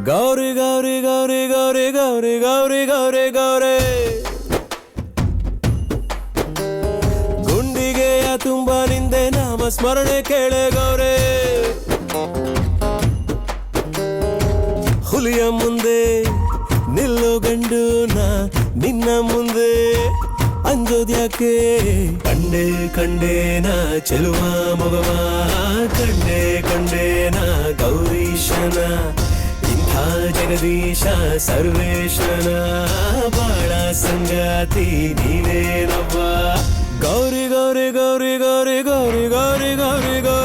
ಗೌರಿ ಗೌರಿ ಗೌರಿ ಗೌರಿ ಗೌರಿ ಗೌರಿ ಗೌರಿ ಗೌರಿ ಗುಂಡಿಗೆಯ ತುಂಬ ನಿಂದೆ ನಾಮ ಸ್ಮರಣೆ ಕೇಳೆ ಗೌರಿ ಹುಲಿಯ ಮುಂದೆ ನಿಲ್ಲೋ ಗಂಡು ನಾ ನಿನ್ನ ಮುಂದೆ ಅಂಜೋದ್ಯಾಕೆ ಕಂಡೆ ಕಂಡೇನ ಚೆಲುವ ಮಗವ ಕಂಡೆ ಕಂಡೇನ ಗೌರೀಶನ ಇಂಥ ಜಗದೀಶ ಸರ್ವೇಶನ ಬಾಳ ಸಂಗಾತಿ ನೀನೇನವ್ವ ಗೌರಿ ಗೌರಿ ಗೌರಿ ಗೌರಿ ಗೌರಿ ಗೌರಿ ಗೌರಿ ಗೌರಿ